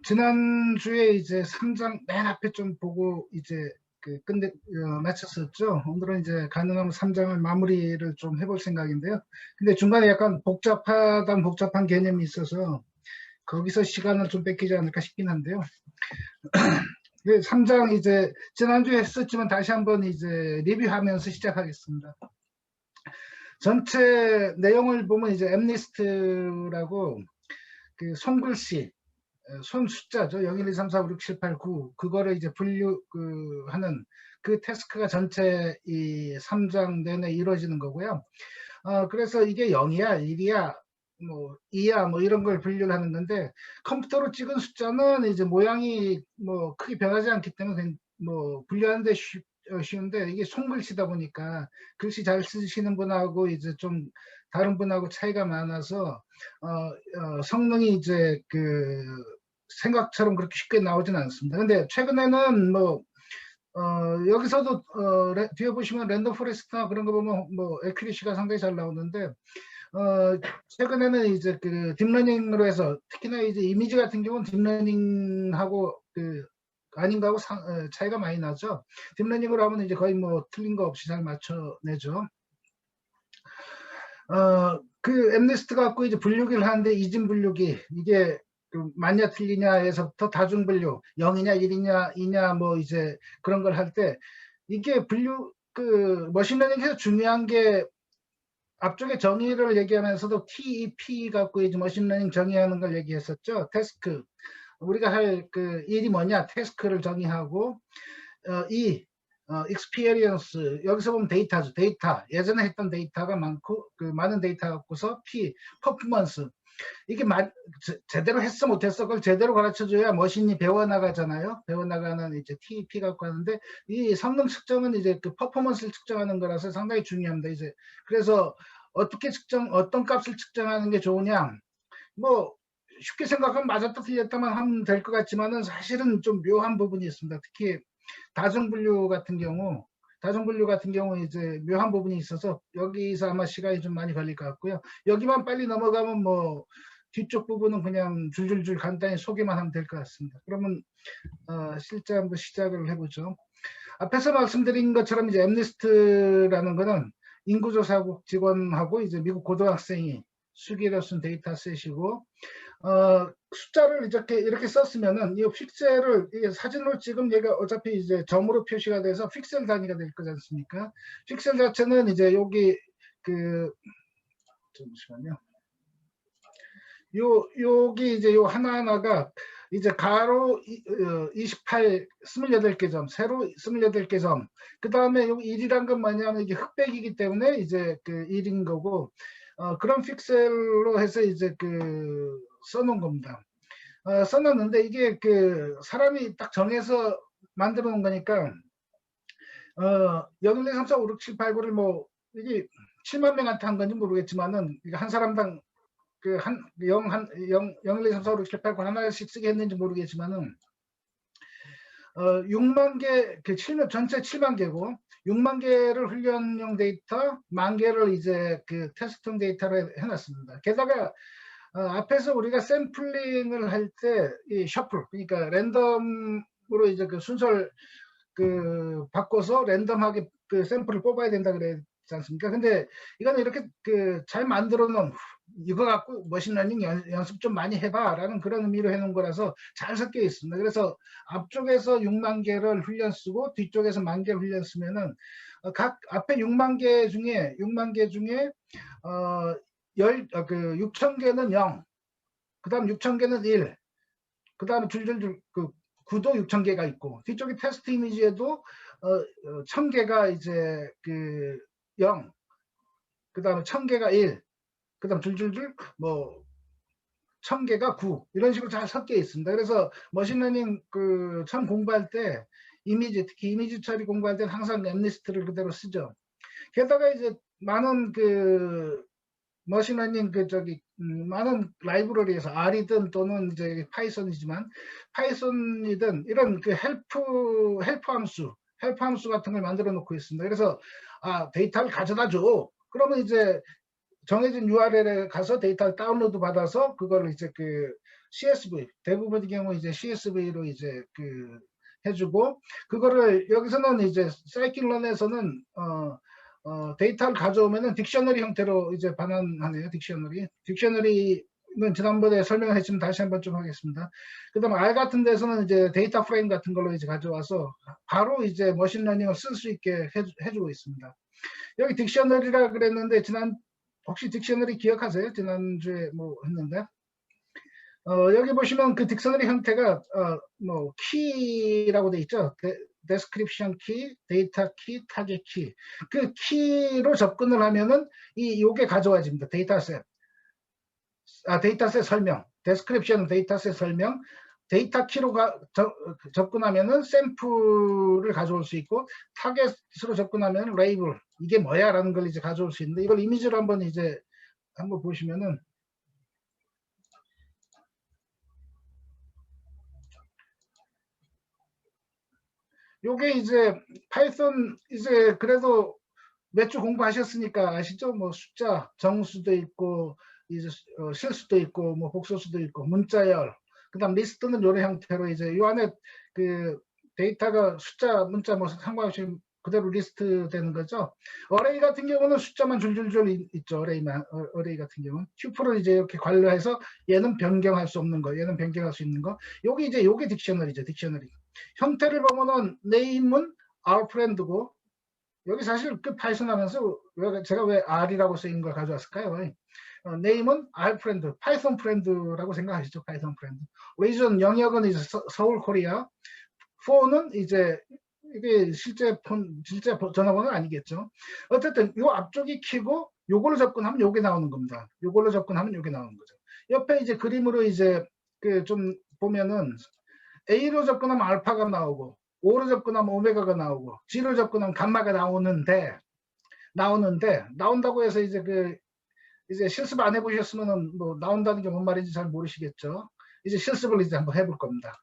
지난주에 이제 3장 맨 앞에 좀 보고 이제 마쳤었죠. 오늘은 이제 가능하면 3장을 마무리를 좀 해볼 생각인데요. 근데 중간에 약간 복잡한 개념이 있어서 거기서 시간을 좀 뺏기지 않을까 싶긴 한데요. 3장 이제 지난주에 했었지만 다시 한번 이제 리뷰하면서 시작하겠습니다. 전체 내용을 보면 이제 엠니스트라고 그 손글씨, 손 숫자죠. 0, 1, 2, 3, 4, 5, 6, 7, 8, 9 그거를 이제 하는 그 태스크가 전체 이 3장 내내 이루어지는 거고요. 그래서 이게 0이야, 1이야, 뭐 2야, 뭐 이런 걸 분류를 하는 건데 컴퓨터로 찍은 숫자는 이제 모양이 뭐 크게 변하지 않기 때문에 뭐 분류하는데 쉬운데 이게 손글씨다 보니까 글씨 잘 쓰시는 분하고 이제 좀 다른 분하고 차이가 많아서 성능이 이제 그 생각처럼 그렇게 쉽게 나오진 않습니다. 근데 최근에는 뭐 여기서도 뒤에 보시면 랜덤 포레스트나 그런 거 보면 뭐 애큐리시가 상당히 잘 나오는데 최근에는 이제 그 딥러닝으로 해서 특히나 이제 이미지 같은 경우는 딥러닝하고 그 아닌가 하고 차이가 많이 나죠. 딥러닝으로 하면 이제 거의 뭐 틀린 거 없이 잘 맞춰내죠. 그 엠니스트 갖고 이제 분류기를 하는데 이진 분류기 이게 그 맞냐 틀리냐에서부터 다중 분류 0이냐 1이냐 2냐 뭐 이제 그런 걸 할 때 이게 분류 그 머신러닝에서 중요한 게 앞쪽에 정의를 얘기하면서도 TEP 갖고 이제 머신러닝 정의하는 걸 얘기했었죠. 태스크 우리가 할 그 일이 뭐냐 태스크를 정의하고 experience 여기서 보면 데이터죠. 데이터 예전에 했던 데이터가 많고 그 많은 데이터 갖고서 P 퍼포먼스 이게 제대로 했어 못했어 그걸 제대로 가르쳐줘야 머신이 배워나가잖아요. 배워나가는 이제 TEP 갖고 하는데 이 성능 측정은 이제 그 퍼포먼스를 측정하는 거라서 상당히 중요합니다. 이제 그래서 어떻게 어떤 값을 측정하는 게 좋으냐 뭐 쉽게 생각하면 맞았다 틀렸다만 하면 될 것 같지만은 사실은 좀 묘한 부분이 있습니다. 특히 다중분류 같은 경우 이제 묘한 부분이 있어서 여기서 아마 시간이 좀 많이 걸릴 것 같고요. 여기만 빨리 넘어가면 뭐 뒤쪽 부분은 그냥 줄줄줄 간단히 소개만 하면 될 것 같습니다. 그러면 실제 한번 시작을 해보죠. 앞에서 말씀드린 것처럼 이제 엠니스트라는 거는 인구조사국 직원하고 이제 미국 고등학생이 수기로 쓴 데이터셋이고 숫자를 이렇게 썼으면은 이 픽셀을 사진으로 찍으면 얘가 어차피 이제 점으로 표시가 돼서 픽셀 단위가 될 거지 않습니까? 픽셀 자체는 이제 여기 잠시만요. 여기 이제 요 하나하나가 이제 가로 28, 28개 점, 세로 28개 점. 그 다음에 여기 1이란 건 뭐냐면 이게 흑백이기 때문에 이제 그 1인 거고, 그런 픽셀로 해서 이제 그 써놓은 겁니다. 써놨는데 이게 그 사람이 딱 정해서 만들어 놓은 거니까 0, 1, 2, 3, 4, 5, 6, 7, 8, 9를 뭐 이게 7만 명한테 한 건지 모르겠지만은 한 사람당 그 0, 1, 2, 3, 4, 5, 6, 7, 8, 9 하나씩 쓰게 했는지 모르겠지만은 6만 개, 전체 7만 개고 6만 개를 훈련용 데이터, 1만 개를 이제 그 테스트용 데이터로 해놨습니다. 게다가 앞에서 우리가 샘플링을 할 때 이 셔플, 그러니까 랜덤으로 이제 그 순서를 그 바꿔서 랜덤하게 그 샘플을 뽑아야 된다 그랬지 않습니까? 근데 이거는 이렇게 그 잘 만들어 놓은 이거 갖고 머신러닝 연습 좀 많이 해봐라는 그런 의미로 해놓은 거라서 잘 섞여 있습니다. 그래서 앞쪽에서 6만 개를 훈련 쓰고 뒤쪽에서 1만 개를 훈련 쓰면은 각 앞에 6만 개 중에 6천 개는 0, 그 다음 6천 개는 1, 그 다음에 줄줄줄 그 구도 6천 개가 있고 뒤쪽에 테스트 이미지에도 1000개가 이제 그 0, 그 다음에 1000개가 1, 그 다음 줄줄줄 뭐 1000개가 9 이런 식으로 잘 섞여 있습니다. 그래서 머신러닝 그 처음 공부할 때 특히 이미지 처리 공부할 때는 항상 엠니스트를 그대로 쓰죠. 게다가 이제 많은 그 머신러닝 많은 라이브러리에서 R이든 또는 이제 파이썬이든 이런 그 헬프 함수 같은 걸 만들어 놓고 있습니다. 그래서 데이터를 가져다 줘. 그러면 이제 정해진 URL에 가서 데이터를 다운로드 받아서 그걸 이제 그 CSV 대부분의 경우 이제 CSV로 이제 그 해주고 그거를 여기서는 이제 사이클런에서는 데이터를 가져오면은 딕셔너리 형태로 이제 반환하네요. 딕셔너리는 지난번에 설명을 했지만 다시 한번 좀 하겠습니다. 그다음에 R 같은 데서는 이제 데이터 프레임 같은 걸로 이제 가져와서 바로 이제 머신러닝을 쓸 수 있게 해주고 있습니다. 여기 딕셔너리라 그랬는데 혹시 딕셔너리 기억하세요? 지난주에 뭐 했는데 여기 보시면 그 딕셔너리 형태가 뭐 키라고 돼 있죠. 데스크립션 키, 데이터 키, 타겟 키. 그 키로 접근을 하면은 요게 가져와집니다. 데이터셋 설명. 데스크립션 데이터셋 설명. 데이터 키로 접근하면은 샘플을 가져올 수 있고 타겟으로 접근하면 레이블 이게 뭐야라는 걸 이제 가져올 수 있는데 이걸 이미지로 한번 보시면은 요게 이제 파이썬 이제 그래도 몇 주 공부하셨으니까 아시죠? 뭐 숫자 정수도 있고 이제 실수도 있고 뭐 복소수도 있고 문자열 그다음 리스트는 요런 형태로 이제 요 안에 그 데이터가 숫자 문자 뭐 상관없이 그대로 리스트 되는 거죠. 어레이 같은 경우는 숫자만 줄줄줄 있죠. 어레이 같은 경우는 튜플을 이제 이렇게 관리해서 얘는 변경할 수 없는 거, 얘는 변경할 수 있는 거. 요게 딕셔너리죠. 딕셔너리. 형태를 보면은 네임은 our friend고 여기 사실 그 파이썬 하면서 제가 왜 R이라고 쓰인 걸 가져왔을까요? 네임은 R 프렌드, 파이썬 프렌드라고 생각하시죠? 파이썬 프렌드. 리전 영역은 이제 서울 코리아. 폰은 이제 이게 실제 전화번호는 아니겠죠. 어쨌든 요 앞쪽이 키고 요걸로 접근하면 요게 나오는 겁니다. 요걸로 접근하면 요게 나오는 거죠. 옆에 이제 그림으로 이제 그 좀 보면은 A로 접근하면 알파가 나오고 O로 접근하면 오메가가 나오고 G로 접근하면 감마가 나온다고 해서 이제 실습 안 해보셨으면은 뭐 나온다는 게 뭔 말인지 잘 모르시겠죠. 이제 실습을 이제 한번 해볼 겁니다.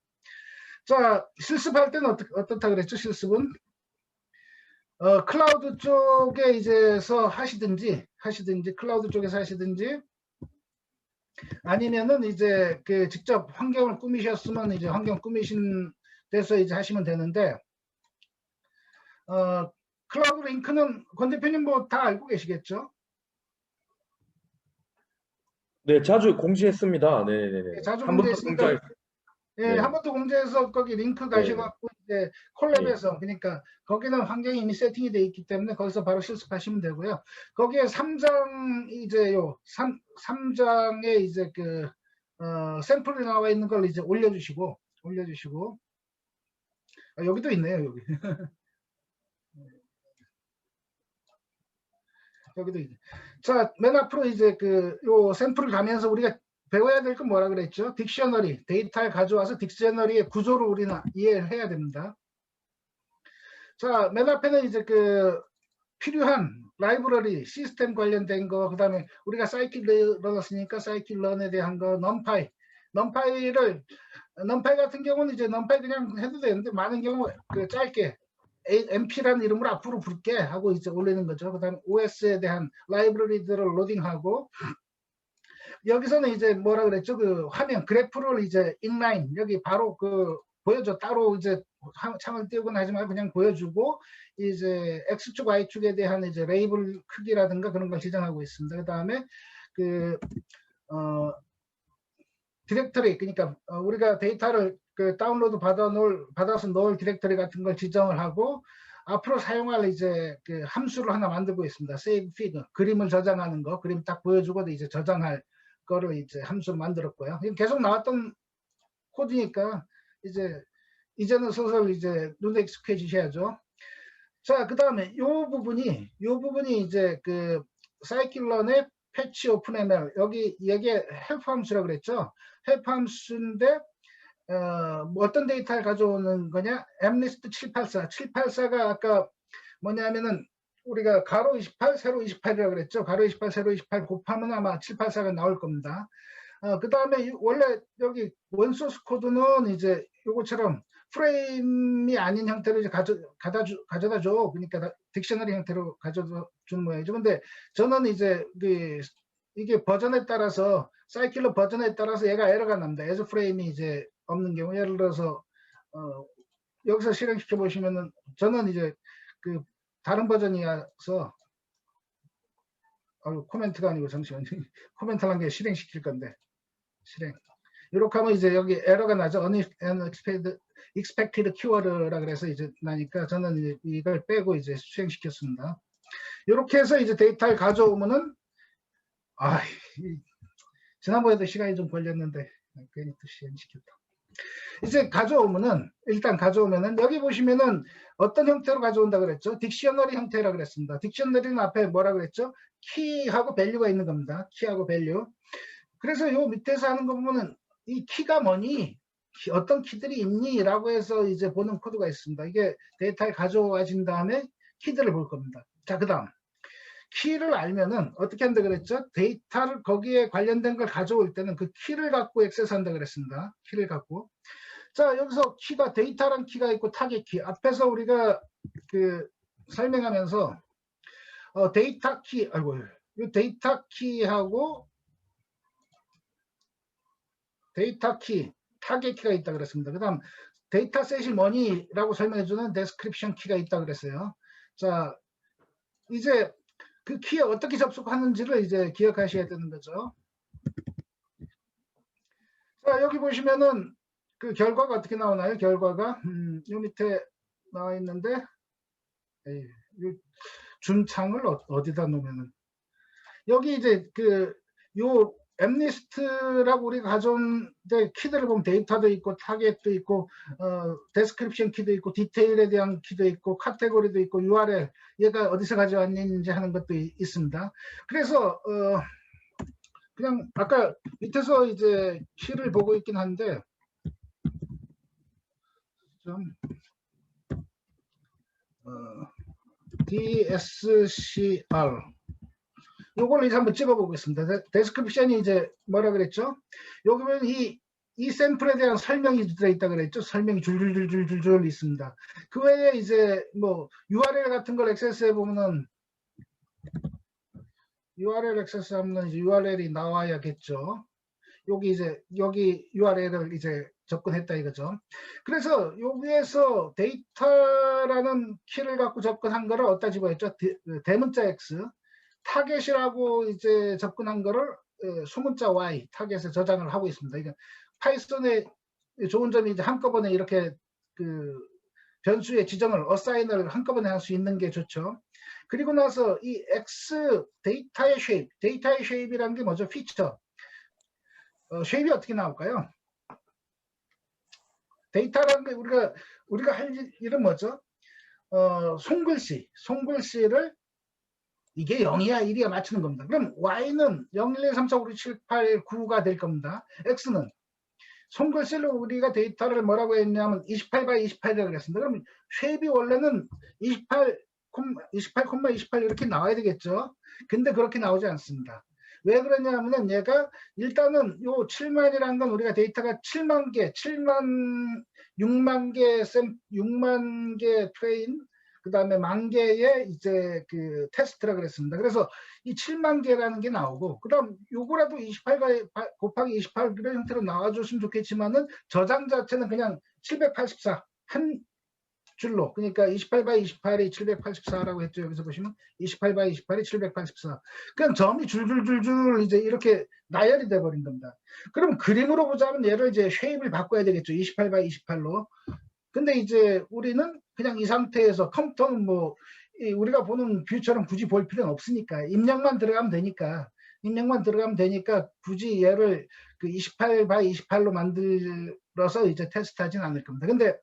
자, 실습할 때는 어떻다 그랬죠? 실습은 클라우드 쪽에 이제서 하시든지 클라우드 쪽에서 하시든지 아니면은 이제 그 직접 환경을 꾸미셨으면 이제 환경 꾸미신 데서 이제 하시면 되는데 클라우드 링크는 권 대표님 뭐 다 알고 계시겠죠? 네, 자주 공지했습니다. 네네네. 자주 한 번도 공지했으니까 예, 네. 한 번 더 공지해서 거기 링크 가셔갖고 이제 콜랩에서 그러니까 거기는 환경이 이미 세팅이 돼 있기 때문에 거기서 바로 실습하시면 되고요. 거기에 3장 이제 3장에 이제 그 샘플이 나와 있는 걸 이제 올려주시고 여기도 있네요 여기. 여기도 있네. 자, 맨 앞으로 이제 요 샘플을 가면서 우리가 배워야 될 건 뭐라 그랬죠? 딕셔너리, 데이터를 가져와서 딕셔너리의 구조를 우리는 이해를 해야 됩니다. 자, 맨 앞에는 이제 필요한 라이브러리, 시스템 관련된 거, 그 다음에 우리가 사이클러너스니까 사이클런에 대한 거, 넘파이 같은 경우는 이제 넘파이 그냥 해도 되는데 많은 경우 짧게 MP라는 이름으로 앞으로 부를게 하고 이제 올리는 거죠. 그 다음에 OS에 대한 라이브러리들을 로딩하고 여기서는 이제 뭐라 그랬죠? 화면 그래프를 이제 인라인 여기 바로 보여줘. 따로 이제 창을 띄우거나 하지 말고 그냥 보여주고 이제 X축, Y축에 대한 이제 레이블 크기라든가 그런 걸 지정하고 있습니다. 그 다음에 디렉터리 그러니까 우리가 데이터를 다운로드 받아서 넣을 디렉터리 같은 걸 지정을 하고 앞으로 사용할 이제 함수를 하나 만들고 있습니다. save feed 그림을 저장하는 거 그림 딱 보여주고 이제 저장할 거를 이제 함수를 만들었고요. 계속 나왔던 코드니까 이제는 슬슬 이제 눈에 익숙해지셔야죠. 자, 그 다음에 요 부분이 이제 사이클런의 패치 오픈 ML 여기 이게 헬프 함수라고 그랬죠. 헬프 함수인데 뭐 어떤 데이터를 가져오는 거냐? mlist 784가 아까 뭐냐면은 우리가 가로 28, 세로 28이라고 그랬죠. 가로 28, 세로 28 곱하면 아마 784가 나올 겁니다. 그 다음에 원래 여기 원소스 코드는 이제 요거처럼 프레임이 아닌 형태로 이제 가져다 줘. 그러니까 딕셔너리 형태로 가져다 주는 모양이죠. 근데 저는 이제 이게 버전에 따라서 사이클러 버전에 따라서 얘가 에러가 납니다. as 프레임이 이제 없는 경우 예를 들어서 여기서 실행시켜 보시면은 저는 이제 그 다른 버전이어서 코멘트가 아니고 잠시만요. 코멘트를 한 게 실행시킬 건데 실행. 이렇게 하면 이제 여기 에러가 나죠. unexpected keyword라 그래서 이제 나니까 저는 이제 이걸 빼고 이제 수행시켰습니다. 이렇게 해서 이제 데이터를 가져오면은 지난번에도 시간이 좀 걸렸는데 괜히 또 수행시켰다. 이제 가져오면은 일단 가져오면은 여기 보시면은 어떤 형태로 가져온다 그랬죠? 딕셔너리 형태라 그랬습니다. 딕셔너리는 앞에 뭐라 그랬죠? 키하고 밸류가 있는 겁니다. 키하고 밸류. 그래서 요 밑에서 하는 거 보면은 이 키가 뭐니? 어떤 키들이 있니? 라고 해서 이제 보는 코드가 있습니다. 이게 데이터를 가져와진 다음에 키들을 볼 겁니다. 자, 그 다음. 키를 알면은 어떻게 한다 그랬죠? 데이터를 거기에 관련된 걸 가져올 때는 그 키를 갖고 액세스한다 그랬습니다. 키를 갖고. 자, 여기서 키가 데이터란 키가 있고 타겟 키. 앞에서 우리가 그 설명하면서 데이터 키, 이 데이터 키하고 데이터 키, 타겟 키가 있다 그랬습니다. 그 다음 데이터셋이 뭐니라고 설명해주는 데스크립션 키가 있다 그랬어요. 자, 이제 그 키에 어떻게 접속하는지를 이제 기억하셔야 되는 거죠. 자, 여기 보시면은 그 결과가 어떻게 나오나요? 결과가 요 밑에 나와 있는데 준창을 어디다 놓으면은 여기 이제 요 앱리스트라고 우리가 가져온 키들을 보면 데이터도 있고 타겟도 있고 데스크립션 키도 있고 디테일에 대한 키도 있고 카테고리도 있고 URL 얘가 어디서 가져왔는지 하는 것도 있습니다. 그래서 그냥 아까 밑에서 이제 키를 보고 있긴 한데 좀 DSCR 요걸 이제 한번 찍어보겠습니다. 데스크립션이 이제 뭐라 그랬죠? 여기 보면 이 샘플에 대한 설명이 들어있다 그랬죠? 설명이 줄줄줄줄줄 있습니다. 그 외에 이제 뭐 URL 같은 걸 액세스해 보면은 URL 액세스하면 이제 URL이 나와야겠죠. 여기 URL을 이제 접근했다 이거죠. 그래서 여기에서 데이터라는 키를 갖고 접근한 거를 어디다 집어했죠? 대문자 X. 타겟이라고 이제 접근한 거를 소문자 Y 타겟에 저장을 하고 있습니다. 이게 파이썬의 좋은 점이 이제 한꺼번에 이렇게 그 변수의 지정을 어사인을 한꺼번에 할 수 있는 게 좋죠. 그리고 나서 이 X 데이터의 쉐입이라는 게 뭐죠? 피처. 쉐입이 어떻게 나올까요? 데이터라는 게 우리가 할 일은 뭐죠? 송글씨를 이게 0이야 1이야 맞추는 겁니다. 그럼 Y는 0, 1, 2, 3, 4, 5, 6, 7, 8, 9가 될 겁니다. X는 손글씨로 우리가 데이터를 뭐라고 했냐면 28/28이라고 그랬습니다. 그럼 쉐입이 원래는 28, 28 이렇게 나와야 되겠죠. 근데 그렇게 나오지 않습니다. 왜 그러냐면은 얘가 일단은 요 7만이라는 건 우리가 데이터가 6만 개 트레인 그 다음에 10,000개의 이제 그 테스트라 그랬습니다. 그래서 이 7만 개라는 게 나오고, 그 다음 요거라도 28 곱하기 28 이런 형태로 나와줬으면 좋겠지만은 저장 자체는 그냥 784 한 줄로, 그러니까 28/28이 784라고 했죠. 여기서 보시면 28/28이 784. 그냥 점이 줄줄줄줄 이제 이렇게 나열이 돼버린 겁니다. 그럼 그림으로 보자면 얘를 이제 쉐입을 바꿔야 되겠죠. 28/28로. 근데 이제 우리는 그냥 이 상태에서 컴퓨터는 뭐 우리가 보는 뷰처럼 굳이 볼 필요는 없으니까 입력만 들어가면 되니까 굳이 얘를 그 28/28로 만들어서 이제 테스트하진 않을 겁니다. 근데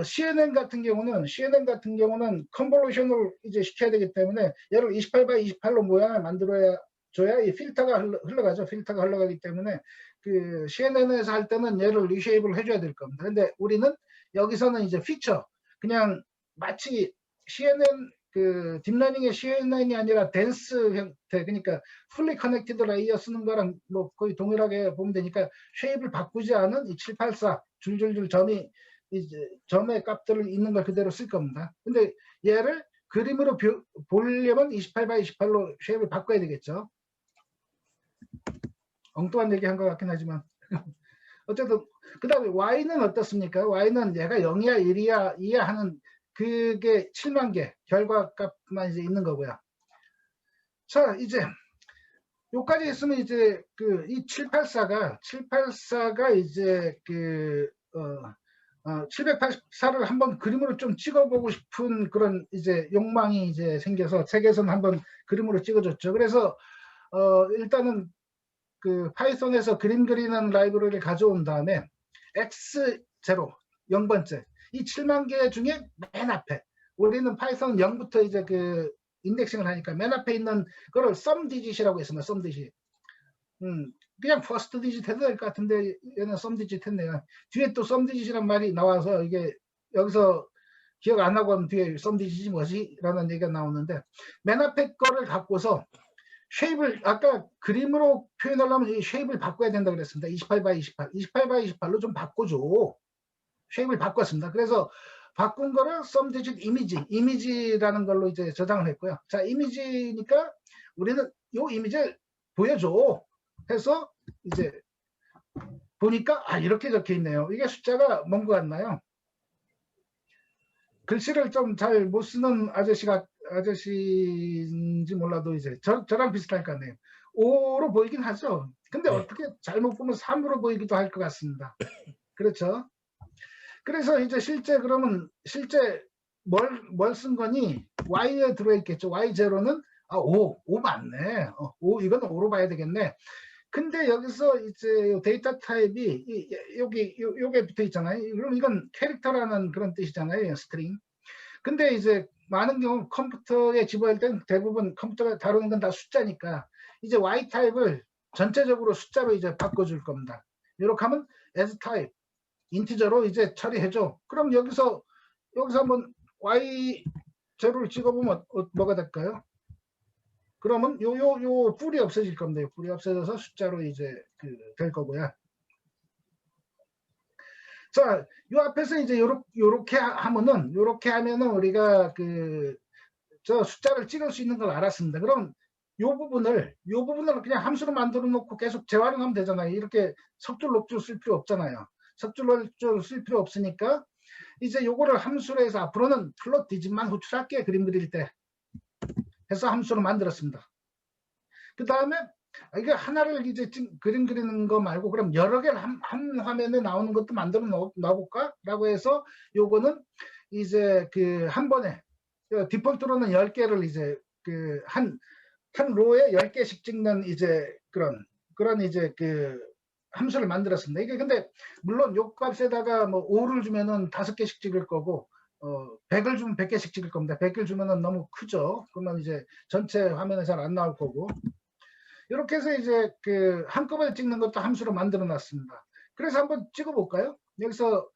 CNN 같은 경우는 컨볼루션을 이제 시켜야 되기 때문에 얘를 28/28로 모양을 만들어야 줘야 이 필터가 흘러가죠. 필터가 흘러가기 때문에 그 CNN에서 할 때는 얘를 리쉐입을 해줘야 될 겁니다. 근데 우리는 여기서는 이제 피처 그냥 마치 CNN 그 딥러닝의 CNN이 아니라 댄스 형태 그러니까 풀리 커넥티드 레이어 쓰는 거랑 뭐 거의 동일하게 보면 되니까 쉐입을 바꾸지 않은 이 784 줄줄줄 점이 이제 점의 값들을 있는 걸 그대로 쓸 겁니다. 근데 얘를 그림으로 보려면 28/28로 쉐입을 바꿔야 되겠죠. 엉뚱한 얘기 한 것 같긴 하지만 어쨌든 그 다음에 y는 어떻습니까? y는 얘가 0이야 1이야 2야 하는 그게 7만 개 결과값만 이제 있는 거고요. 자 이제 요까지 했으면 이제 그 이 784가 이제 그 784를 한번 그림으로 좀 찍어보고 싶은 그런 이제 욕망이 이제 생겨서 책에서는 한번 그림으로 찍어줬죠. 그래서 일단은 그 파이썬에서 그림 그리는 라이브러리를 가져온 다음에 x0 0번째 이 7만 개 중에 맨 앞에 우리는 파이썬 0부터 이제 그 인덱싱을 하니까 맨 앞에 있는 거를 sum digit이라고 했습니다. sum digit. 그냥 first digit 해도 될 것 같은데 얘는 sum digit 했네요. 뒤에 또 sum digit이란 말이 나와서 이게 여기서 기억 안 하고 하면 뒤에 sum digit이 뭐지? 라는 얘기가 나오는데 맨 앞에 거를 갖고서 쉐입을 아까 그림으로 표현하려면 이 쉐입을 바꿔야 된다고 그랬습니다. 28x28, 28x28로 좀 바꿔줘. 쉐입을 바꿨습니다. 그래서 바꾼 거를 sum digit 이미지라는 걸로 이제 저장을 했고요. 자, 이미지니까 우리는 요 이미지를 보여줘. 해서 이제 보니까 이렇게 적혀 있네요. 이게 숫자가 뭔 것 같나요? 글씨를 좀 잘 못 쓰는 아저씨인지 몰라도 이제 저랑 비슷할 것 같네요. 5로 보이긴 하죠. 근데 네. 어떻게 잘못 보면 3으로 보이기도 할 것 같습니다. 그렇죠? 그래서 이제 실제 뭘 쓴 거니 y에 들어있겠죠. y0는 5 맞네. 5 이거는 5로 봐야 되겠네. 근데 여기서 이제 데이터 타입이 요게 붙어 있잖아요. 그럼 이건 캐릭터라는 그런 뜻이잖아요. 스트링. 근데 이제 많은 경우 컴퓨터에 집어할 땐 대부분 컴퓨터가 다루는 건 다 숫자니까 이제 y 타입을 전체적으로 숫자로 이제 바꿔줄 겁니다. 이렇게 하면 as 타입 인티저로 이제 처리해줘. 그럼 여기서 한번 y 제로를 찍어보면 뭐가 될까요? 그러면 요 뿔이 없어질 겁니다. 요 뿔이 없어져서 숫자로 이제 될 거고요. 자, 요 앞에서 이제 요렇게 하면은 우리가 저 숫자를 찍을 수 있는 걸 알았습니다. 그럼 요 부분을 그냥 함수로 만들어 놓고 계속 재활용하면 되잖아요. 이렇게 석줄 녹줄 쓸 필요 없잖아요. 석줄 녹줄 쓸 필요 없으니까 이제 요거를 함수로 해서 앞으로는 플롯 디짓만 호출할게 그림 그릴 때 해서 함수로 만들었습니다. 그 다음에 이게 하나를 이제 그림 그리는 거 말고 그럼 여러 개를 한 화면에 나오는 것도 만들어 놔볼까? 라고 해서 요거는 이제 한 번에 디폴트로는 10개를 이제 한 로에 10개씩 찍는 이제 그런 이제 함수를 만들었습니다. 이게 근데 물론 요 값에다가 뭐 5를 주면은 5개씩 찍을 거고 100을 주면 100개씩 찍을 겁니다. 100을 주면은 너무 크죠. 그러면 이제 전체 화면에 잘 안 나올 거고. 이렇게 해서 이제 한꺼번에 찍는 것도 함수로 만들어 놨습니다. 그래서 한번 찍어 볼까요? 여기서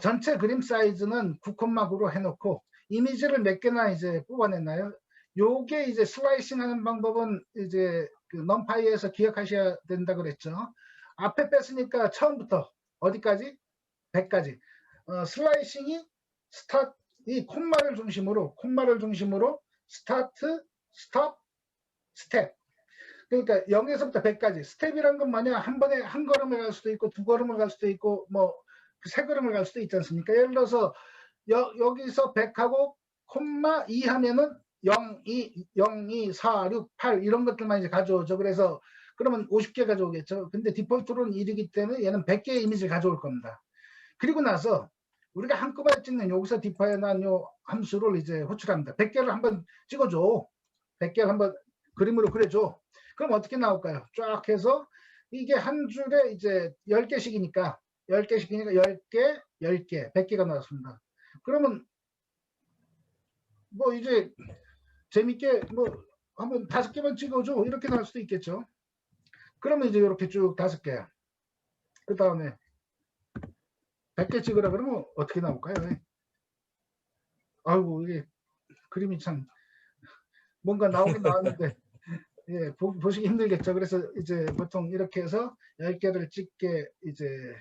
전체 그림 사이즈는 9,9로 해놓고 이미지를 몇 개나 이제 뽑아냈나요? 요게 이제 슬라이싱 하는 방법은 이제 넘파이에서 기억하셔야 된다 그랬죠. 앞에 뺐으니까 처음부터 어디까지? 100까지. 슬라이싱이 스타트, 이 콤마를 중심으로 스타트, 스톱, 스텝. 그러니까 0에서부터 100까지. 스텝이란 건 뭐냐? 한 번에 한 걸음을 갈 수도 있고 두 걸음을 갈 수도 있고 뭐 세 걸음을 갈 수도 있지 않습니까? 예를 들어서 여기서 100하고 콤마 2 하면은 0, 2, 4, 6, 8 이런 것들만 이제 가져오죠. 그래서 그러면 50개 가져오겠죠. 근데 디폴트로는 1이기 때문에 얘는 100개의 이미지를 가져올 겁니다. 그리고 나서 우리가 한꺼번에 찍는 여기서 디파인한 요 함수를 이제 호출합니다. 100개를 한번 찍어줘. 100개를 한번 그림으로 그려줘. 그럼 어떻게 나올까요? 쫙 해서 이게 한 줄에 이제 10개씩이니까 10개, 100개가 나왔습니다. 그러면 뭐 이제 재밌게 뭐 한번 5개만 찍어줘 이렇게 나올 수도 있겠죠. 그러면 이제 이렇게 쭉 5개. 그 다음에 100개 찍으라 그러면 어떻게 나올까요? 아이고 이게 그림이 참 뭔가 나오긴 나왔는데 예, 보시기 힘들겠죠. 그래서 이제 보통 이렇게 해서 10개를 찍게 이제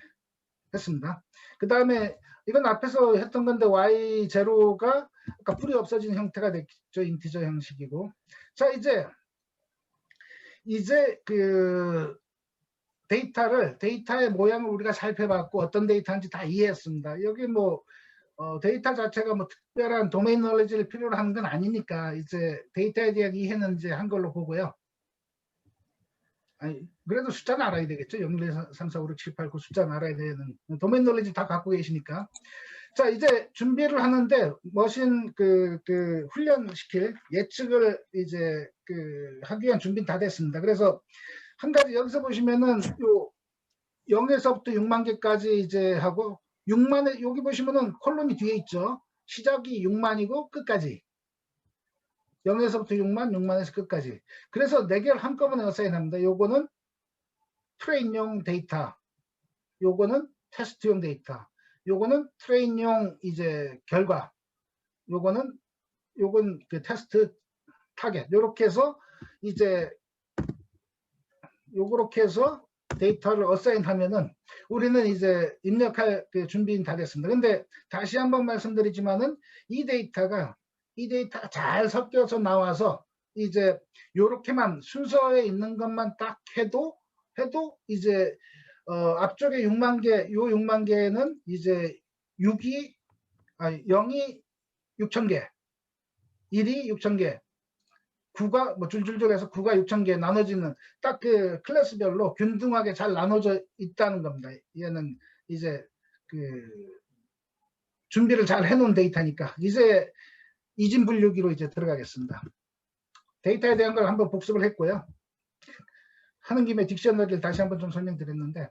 했습니다. 그 다음에 이건 앞에서 했던 건데 y0가 아까 뿔이 없어진 형태가 됐죠. 인티저 형식이고. 자, 이제 데이터의 모양을 우리가 살펴봤고 어떤 데이터인지 다 이해했습니다. 여기 뭐 데이터 자체가 뭐 특별한 도메인 노리지를 필요로 하는 건 아니니까 이제 데이터에 대한 이해는 이제 한 걸로 보고요. 아니, 그래도 숫자는 알아야 되겠죠. 0, 1, 2, 3, 4, 5, 6, 7, 8, 9 숫자는 알아야 되는 도메인 노리지 다 갖고 계시니까. 자, 이제 준비를 하는데 머신 훈련시킬 예측을 이제 하기 위한 준비는 다 됐습니다. 그래서 한 가지 여기서 보시면은 요 0에서부터 6만 개까지 이제 하고 6만에 여기 보시면은 콜론이 뒤에 있죠. 시작이 6만이고 끝까지 0에서부터 6만, 6만에서 끝까지. 그래서 4개를 한꺼번에 어사인합니다. 요거는 트레인용 데이터, 요거는 테스트용 데이터, 요거는 트레인용 이제 결과, 요건 그 테스트 타겟. 요렇게 해서 이제 요렇게 해서 데이터를 어사인하면은 우리는 이제 입력할 그 준비는 다 됐습니다. 근데 다시 한번 말씀드리지만은 이 데이터가 잘 섞여서 나와서 이제 요렇게만 순서에 있는 것만 딱 해도 이제 앞쪽에 6만 개, 요 6만 개는 이제 0이 6천 개, 1이 6천 개, 9가 뭐 줄줄줄 해서 9가 6천 개 나눠지는 딱 그 클래스별로 균등하게 잘 나눠져 있다는 겁니다. 얘는 이제 준비를 잘 해놓은 데이터니까 이제 이진 분류기로 이제 들어가겠습니다. 데이터에 대한 걸 한번 복습을 했고요. 하는 김에 딕셔너리를 다시 한번 좀 설명드렸는데